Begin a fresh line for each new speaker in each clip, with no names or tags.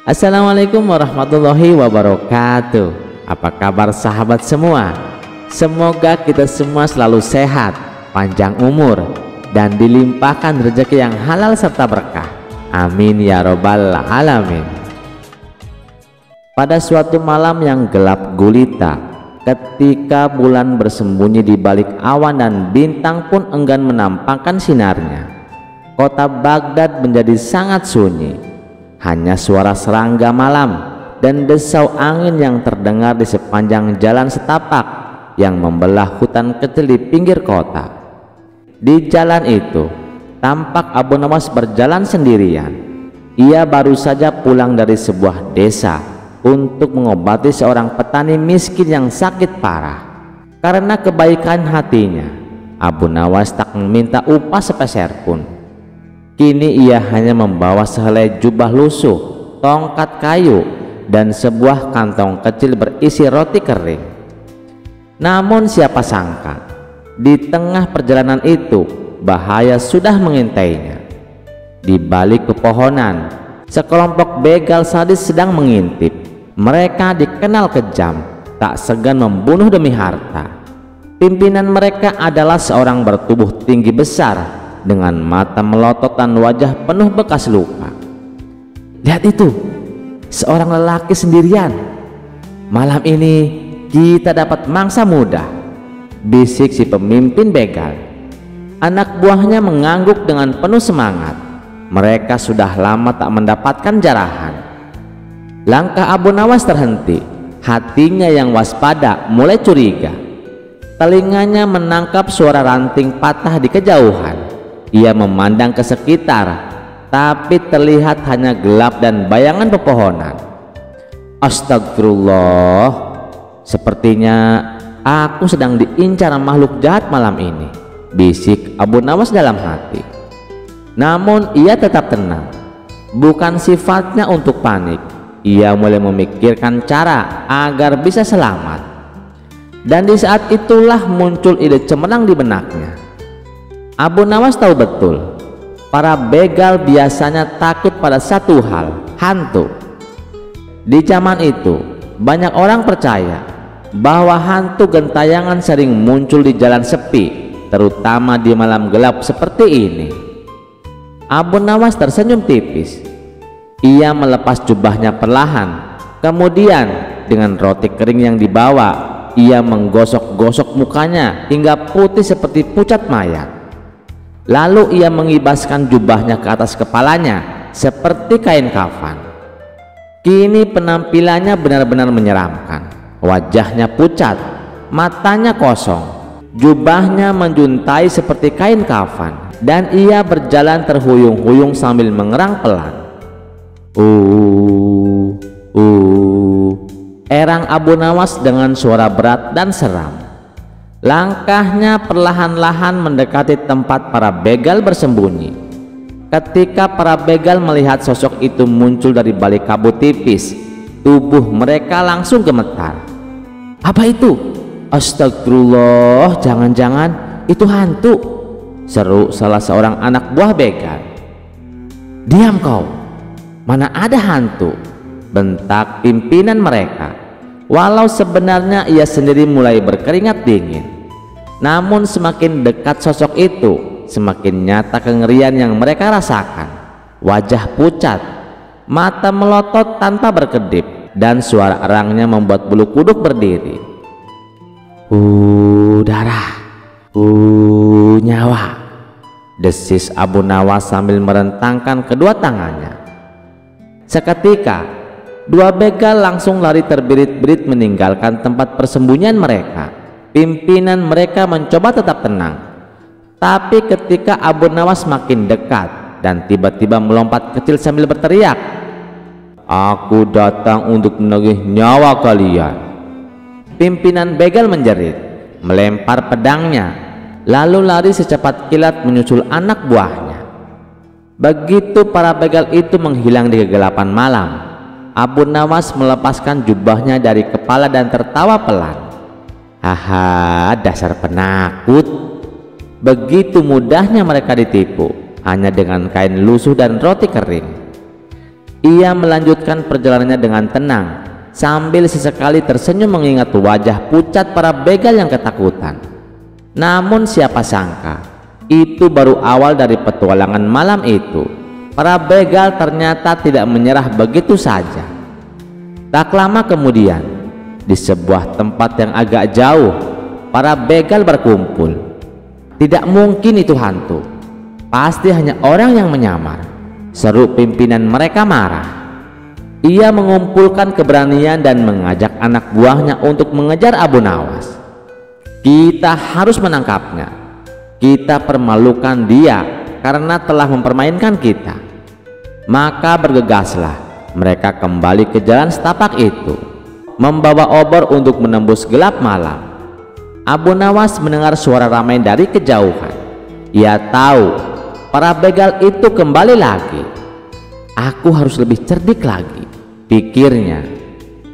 Assalamualaikum warahmatullahi wabarakatuh. Apa kabar sahabat semua? Semoga kita semua selalu sehat, panjang umur, dan dilimpahkan rezeki yang halal serta berkah. Amin ya robbal alamin. Pada suatu malam yang gelap gulita, ketika bulan bersembunyi di balik awan dan bintang pun enggan menampakkan sinarnya, kota Baghdad menjadi sangat sunyi. Hanya suara serangga malam dan desau angin yang terdengar di sepanjang jalan setapak yang membelah hutan kecil di pinggir kota. Di jalan itu tampak Abu Nawas berjalan sendirian. Ia baru saja pulang dari sebuah desa untuk mengobati seorang petani miskin yang sakit parah. Karena kebaikan hatinya, Abu Nawas tak meminta upah sepeser pun. Kini ia hanya membawa sehelai jubah lusuh, tongkat kayu, dan sebuah kantong kecil berisi roti kering. Namun siapa sangka, di tengah perjalanan itu bahaya sudah mengintainya. Di balik pepohonan, sekelompok begal sadis sedang mengintip. Mereka dikenal kejam, tak segan membunuh demi harta. Pimpinan mereka adalah seorang bertubuh tinggi besar dengan mata melotot dan wajah penuh bekas luka. Lihat itu, seorang lelaki sendirian. Malam ini kita dapat mangsa muda, bisik si pemimpin begal. Anak buahnya mengangguk dengan penuh semangat. Mereka sudah lama tak mendapatkan jarahan. Langkah Abu Nawas terhenti. Hatinya yang waspada mulai curiga. Telinganya menangkap suara ranting patah di kejauhan. Ia memandang ke sekitar, tapi terlihat hanya gelap dan bayangan pepohonan. Astagfirullah, sepertinya aku sedang diincar makhluk jahat malam ini, bisik Abu Nawas dalam hati. Namun ia tetap tenang. Bukan sifatnya untuk panik. Ia mulai memikirkan cara agar bisa selamat. Dan di saat itulah muncul ide cemerlang di benaknya. Abu Nawas tahu betul, para begal biasanya takut pada satu hal, hantu. Di zaman itu, banyak orang percaya bahwa hantu gentayangan sering muncul di jalan sepi, terutama di malam gelap seperti ini. Abu Nawas tersenyum tipis. Ia melepas jubahnya perlahan. Kemudian, dengan roti kering yang dibawa, ia menggosok-gosok mukanya hingga putih seperti pucat mayat. Lalu ia mengibaskan jubahnya ke atas kepalanya seperti kain kafan. Kini penampilannya benar-benar menyeramkan. Wajahnya pucat, matanya kosong, jubahnya menjuntai seperti kain kafan, dan ia berjalan terhuyung-huyung sambil mengerang pelan. Erang Abu Nawas dengan suara berat dan seram. Langkahnya perlahan-lahan mendekati tempat para begal bersembunyi. Ketika para begal melihat sosok itu muncul dari balik kabut tipis, tubuh mereka langsung gemetar. Apa itu? Astagfirullah, jangan-jangan itu hantu, seru salah seorang anak buah begal. Diam kau, mana ada hantu, bentak pimpinan mereka. Walau sebenarnya ia sendiri mulai berkeringat dingin, namun semakin dekat sosok itu, semakin nyata kengerian yang mereka rasakan. Wajah pucat, mata melotot tanpa berkedip, dan suara erangnya membuat bulu kuduk berdiri. Darah, nyawa, desis Abu Nawas sambil merentangkan kedua tangannya. Seketika dua begal langsung lari terbirit-birit meninggalkan tempat persembunyian mereka. Pimpinan mereka mencoba tetap tenang, tapi ketika Abu Nawas makin dekat dan tiba-tiba melompat kecil sambil berteriak, "Aku datang untuk menagih nyawa kalian." Pimpinan begal menjerit, melempar pedangnya, lalu lari secepat kilat menyusul anak buahnya. Begitu para begal itu menghilang di kegelapan malam, Abu Nawas melepaskan jubahnya dari kepala dan tertawa pelan. Haha, dasar penakut. Begitu mudahnya mereka ditipu hanya dengan kain lusuh dan roti kering. Ia melanjutkan perjalanannya dengan tenang sambil sesekali tersenyum mengingat wajah pucat para begal yang ketakutan. Namun siapa sangka itu baru awal dari petualangan malam itu. Para begal ternyata tidak menyerah begitu saja. Tak lama kemudian, di sebuah tempat yang agak jauh, para begal berkumpul. Tidak mungkin itu hantu, pasti hanya orang yang menyamar, seru pimpinan mereka marah. Ia mengumpulkan keberanian dan mengajak anak buahnya untuk mengejar Abu Nawas. Kita harus menangkapnya. Kita permalukan dia karena telah mempermainkan kita. Maka bergegaslah mereka kembali ke jalan setapak itu, membawa obor untuk menembus gelap malam. Abu Nawas mendengar suara ramai dari kejauhan. Ia tahu para begal itu kembali lagi. Aku harus lebih cerdik lagi, pikirnya.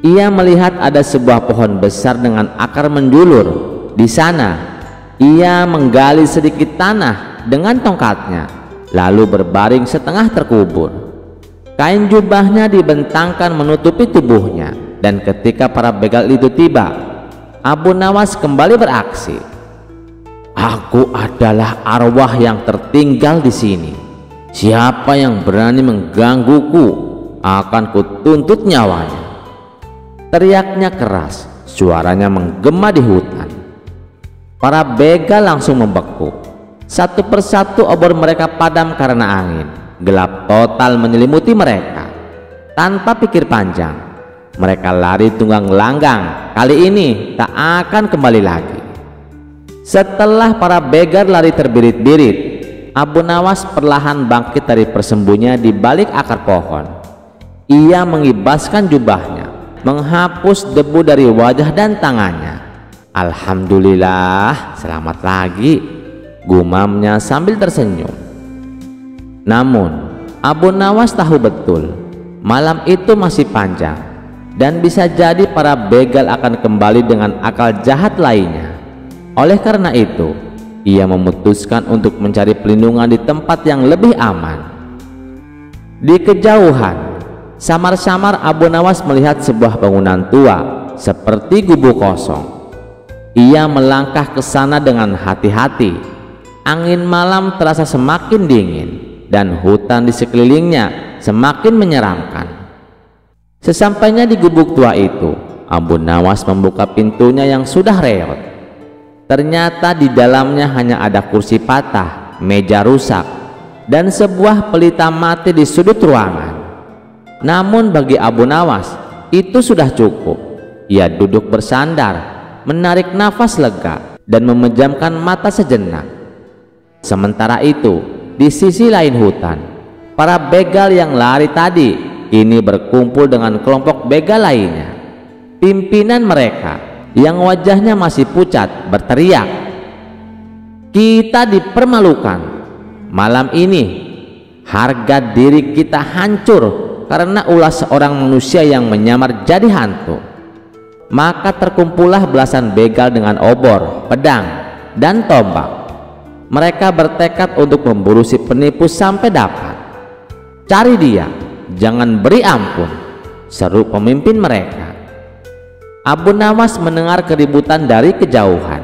Ia melihat ada sebuah pohon besar dengan akar menjulur. Di sana ia menggali sedikit tanah dengan tongkatnya, lalu berbaring setengah terkubur. Kain jubahnya dibentangkan menutupi tubuhnya, dan ketika para begal itu tiba, Abu Nawas kembali beraksi. Aku adalah arwah yang tertinggal di sini. Siapa yang berani menggangguku akan kutuntut nyawanya. Teriaknya keras, suaranya menggema di hutan. Para begal langsung membeku. Satu persatu obor mereka padam karena angin. Gelap total menyelimuti mereka. Tanpa pikir panjang, mereka lari tunggang langgang. Kali ini tak akan kembali lagi. Setelah para begal lari terbirit-birit, Abu Nawas perlahan bangkit dari persembunyian di balik akar pohon. Ia mengibaskan jubahnya, menghapus debu dari wajah dan tangannya. Alhamdulillah, selamat lagi, gumamnya sambil tersenyum. Namun Abu Nawas tahu betul malam itu masih panjang, dan bisa jadi para begal akan kembali dengan akal jahat lainnya. Oleh karena itu, ia memutuskan untuk mencari pelindungan di tempat yang lebih aman. Di kejauhan, samar-samar Abu Nawas melihat sebuah bangunan tua seperti gubuk kosong. Ia melangkah ke sana dengan hati-hati. Angin malam terasa semakin dingin dan hutan di sekelilingnya semakin menyeramkan. Sesampainya di gubuk tua itu, Abu Nawas membuka pintunya yang sudah reot. Ternyata di dalamnya hanya ada kursi patah, meja rusak, dan sebuah pelita mati di sudut ruangan. Namun bagi Abu Nawas itu sudah cukup. Ia duduk bersandar, menarik nafas lega, dan memejamkan mata sejenak. Sementara itu, di sisi lain hutan, para begal yang lari tadi kini berkumpul dengan kelompok begal lainnya. Pimpinan mereka yang wajahnya masih pucat berteriak, "Kita dipermalukan. Malam ini harga diri kita hancur karena ulah seorang manusia yang menyamar jadi hantu." Maka terkumpullah belasan begal dengan obor, pedang, dan tombak. Mereka bertekad untuk memburu si penipu sampai dapat. "Cari dia, jangan beri ampun," seru pemimpin mereka. Abu Nawas mendengar keributan dari kejauhan.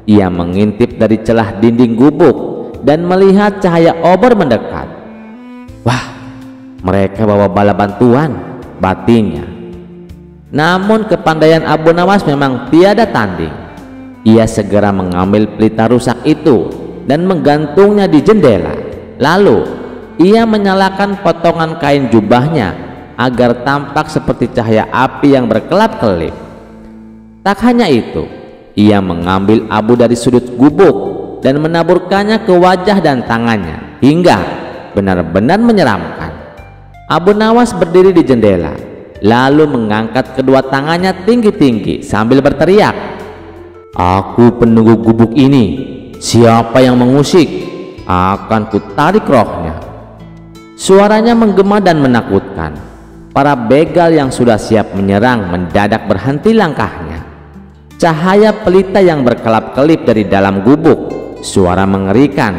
Ia mengintip dari celah dinding gubuk dan melihat cahaya obor mendekat. "Wah, mereka bawa bala bantuan," batinnya. Namun kepandaian Abu Nawas memang tiada tanding. Ia segera mengambil pelita rusak itu dan menggantungnya di jendela. Lalu ia menyalakan potongan kain jubahnya agar tampak seperti cahaya api yang berkelap-kelip. Tak hanya itu, ia mengambil abu dari sudut gubuk dan menaburkannya ke wajah dan tangannya hingga benar-benar menyeramkan. Abu Nawas berdiri di jendela, lalu mengangkat kedua tangannya tinggi-tinggi sambil berteriak, "Aku penunggu gubuk ini. Siapa yang mengusik akan kutarik rohnya." Suaranya menggema dan menakutkan. Para begal yang sudah siap menyerang mendadak berhenti langkahnya. Cahaya pelita yang berkelap-kelip dari dalam gubuk, suara mengerikan,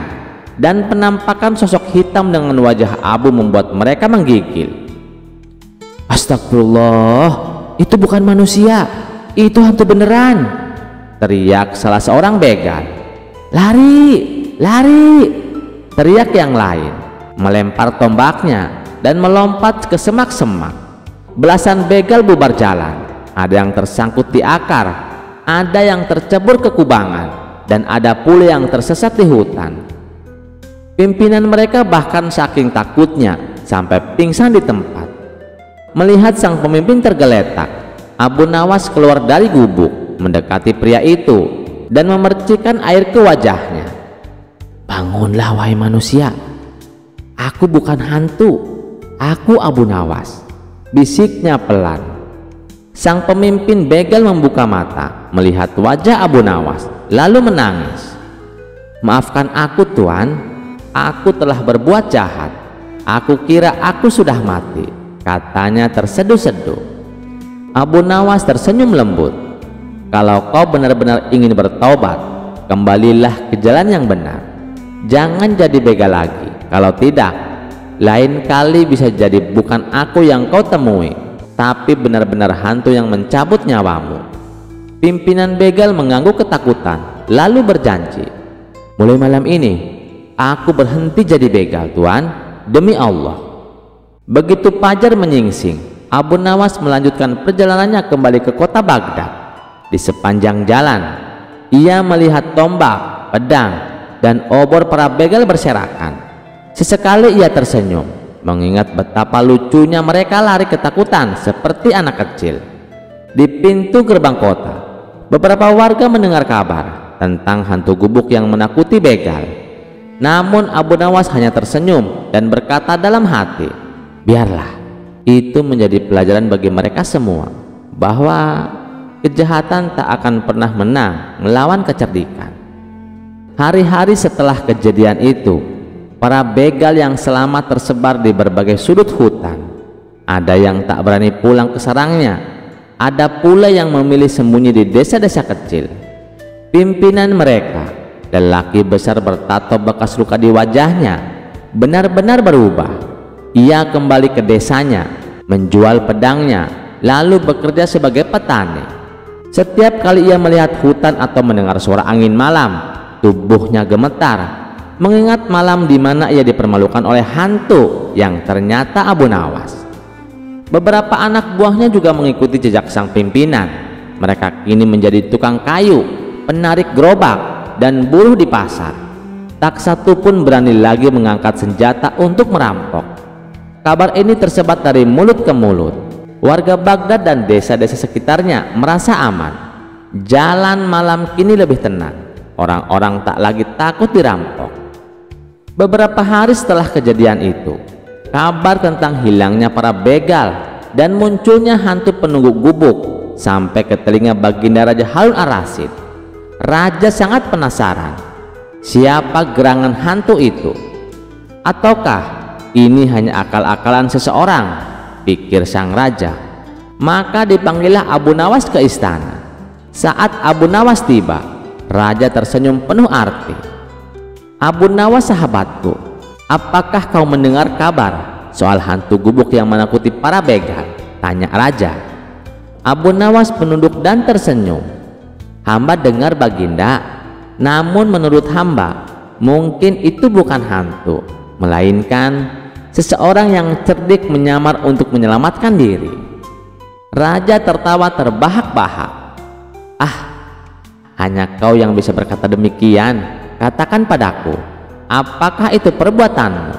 dan penampakan sosok hitam dengan wajah abu membuat mereka menggigil. "Astagfirullah, itu bukan manusia, itu hantu beneran!" teriak salah seorang begal. "Lari, lari!" teriak yang lain, melempar tombaknya dan melompat ke semak-semak. Belasan begal bubar jalan, ada yang tersangkut di akar, ada yang tercebur ke kubangan, dan ada pula yang tersesat di hutan. Pimpinan mereka bahkan saking takutnya sampai pingsan di tempat. Melihat sang pemimpin tergeletak, Abu Nawas keluar dari gubuk, mendekati pria itu dan memercikkan air ke wajahnya. "Bangunlah wahai manusia, aku bukan hantu, aku Abu Nawas," bisiknya pelan. Sang pemimpin begal membuka mata melihat wajah Abu Nawas, lalu menangis. "Maafkan aku Tuan, aku telah berbuat jahat. Aku kira aku sudah mati," katanya terseduh-seduh. Abu Nawas tersenyum lembut. "Kalau kau benar-benar ingin bertaubat, kembalilah ke jalan yang benar. Jangan jadi begal lagi. Kalau tidak, lain kali bisa jadi bukan aku yang kau temui, tapi benar-benar hantu yang mencabut nyawamu." Pimpinan begal mengangguk ketakutan, lalu berjanji, "Mulai malam ini aku berhenti jadi begal Tuan, demi Allah." Begitu fajar menyingsing, Abu Nawas melanjutkan perjalanannya kembali ke kota Baghdad. Di sepanjang jalan ia melihat tombak, pedang, dan obor para begal berserakan. Sesekali ia tersenyum mengingat betapa lucunya mereka lari ketakutan seperti anak kecil. Di pintu gerbang kota, beberapa warga mendengar kabar tentang hantu gubuk yang menakuti begal. Namun Abu Nawas hanya tersenyum dan berkata dalam hati, "Biarlah, itu menjadi pelajaran bagi mereka semua bahwa kejahatan tak akan pernah menang melawan kecerdikan." Hari-hari setelah kejadian itu, para begal yang selamat tersebar di berbagai sudut hutan. Ada yang tak berani pulang ke sarangnya, ada pula yang memilih sembunyi di desa-desa kecil. Pimpinan mereka, lelaki besar bertato bekas luka di wajahnya, benar-benar berubah. Ia kembali ke desanya, menjual pedangnya, lalu bekerja sebagai petani. Setiap kali ia melihat hutan atau mendengar suara angin malam, tubuhnya gemetar, mengingat malam di mana ia dipermalukan oleh hantu yang ternyata Abu Nawas. Beberapa anak buahnya juga mengikuti jejak sang pimpinan. Mereka kini menjadi tukang kayu, penarik gerobak, dan buruh di pasar. Tak satu pun berani lagi mengangkat senjata untuk merampok. Kabar ini tersebar dari mulut ke mulut. Warga Baghdad dan desa-desa sekitarnya merasa aman. Jalan malam kini lebih tenang. Orang-orang tak lagi takut dirampok. Beberapa hari setelah kejadian itu, kabar tentang hilangnya para begal dan munculnya hantu penunggu gubuk sampai ke telinga Baginda Raja Harun ar-Rasyid. Raja sangat penasaran, siapa gerangan hantu itu? Ataukah ini hanya akal-akalan seseorang, pikir sang raja. Maka dipanggillah Abu Nawas ke istana. Saat Abu Nawas tiba, raja tersenyum penuh arti. "Abu Nawas sahabatku, apakah kau mendengar kabar soal hantu gubuk yang menakuti para begal?" tanya raja. Abu Nawas menunduk dan tersenyum. "Hamba dengar Baginda, namun menurut hamba mungkin itu bukan hantu, melainkan seseorang yang cerdik menyamar untuk menyelamatkan diri." Raja tertawa terbahak-bahak. "Ah, hanya kau yang bisa berkata demikian. Katakan padaku, apakah itu perbuatanmu?"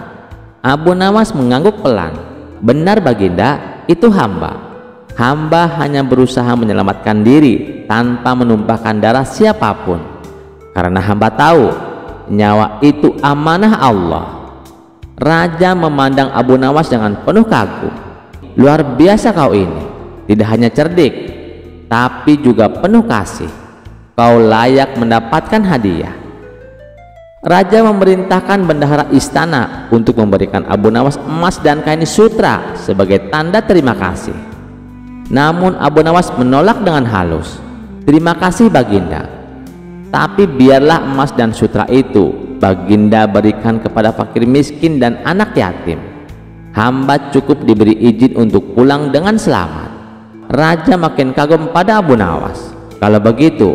Abu Nawas mengangguk pelan. "Benar Baginda, itu hamba. Hamba hanya berusaha menyelamatkan diri tanpa menumpahkan darah siapapun. Karena hamba tahu, nyawa itu amanah Allah." Raja memandang Abu Nawas dengan penuh kagum. "Luar biasa kau ini. Tidak hanya cerdik, tapi juga penuh kasih. Kau layak mendapatkan hadiah." Raja memerintahkan bendahara istana untuk memberikan Abu Nawas emas dan kain sutra sebagai tanda terima kasih. Namun Abu Nawas menolak dengan halus. "Terima kasih Baginda, tapi biarlah emas dan sutra itu Baginda berikan kepada fakir miskin dan anak yatim." hamba cukup diberi izin untuk pulang dengan selamat. Raja makin kagum pada Abu Nawas. Kalau begitu,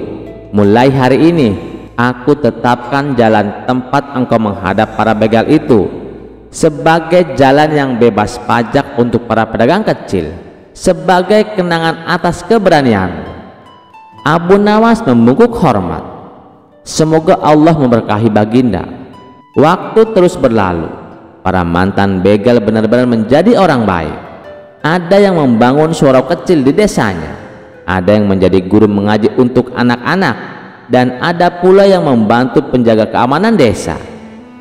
mulai hari ini aku tetapkan jalan tempat engkau menghadap para begal itu sebagai jalan yang bebas pajak untuk para pedagang kecil, sebagai kenangan atas keberanian. Abu Nawas membungkuk hormat. Semoga Allah memberkahi baginda. Waktu terus berlalu. Para mantan begal benar-benar menjadi orang baik. Ada yang membangun surau kecil di desanya, ada yang menjadi guru mengaji untuk anak-anak, dan ada pula yang membantu penjaga keamanan desa.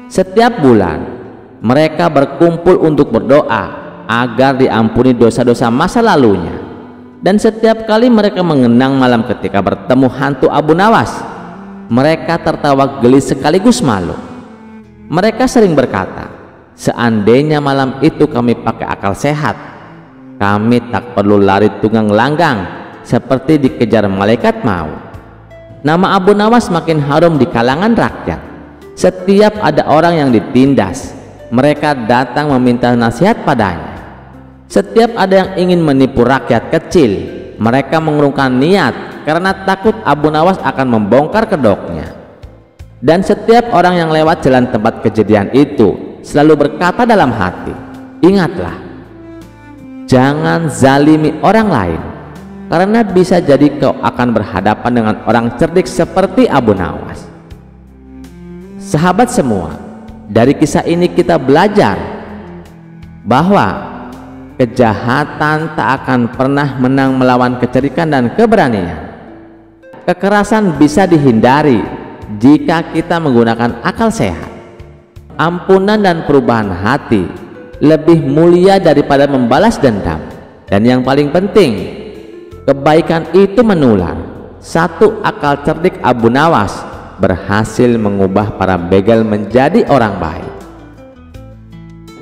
Setiap bulan mereka berkumpul untuk berdoa agar diampuni dosa-dosa masa lalunya. Dan setiap kali mereka mengenang malam ketika bertemu hantu Abu Nawas, mereka tertawa geli sekaligus malu. Mereka sering berkata, seandainya malam itu kami pakai akal sehat, kami tak perlu lari tunggang langgang seperti dikejar malaikat maut. Nama Abu Nawas makin harum di kalangan rakyat. Setiap ada orang yang ditindas, mereka datang meminta nasihat padanya. Setiap ada yang ingin menipu rakyat kecil, mereka mengurungkan niat karena takut Abu Nawas akan membongkar kedoknya. Dan setiap orang yang lewat jalan tempat kejadian itu selalu berkata dalam hati, ingatlah, jangan zalimi orang lain, karena bisa jadi kau akan berhadapan dengan orang cerdik seperti Abu Nawas. Sahabat semua, dari kisah ini kita belajar bahwa kejahatan tak akan pernah menang melawan kecerdikan dan keberanian. Kekerasan bisa dihindari jika kita menggunakan akal sehat. Ampunan dan perubahan hati lebih mulia daripada membalas dendam. Dan yang paling penting, kebaikan itu menular. Satu akal cerdik Abu Nawas berhasil mengubah para begal menjadi orang baik.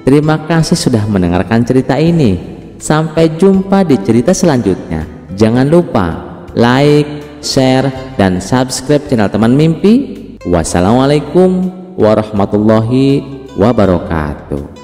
Terima kasih sudah mendengarkan cerita ini. Sampai jumpa di cerita selanjutnya. Jangan lupa like, share, dan subscribe channel Teman Mimpi. Wassalamualaikum warahmatullahi wabarakatuh.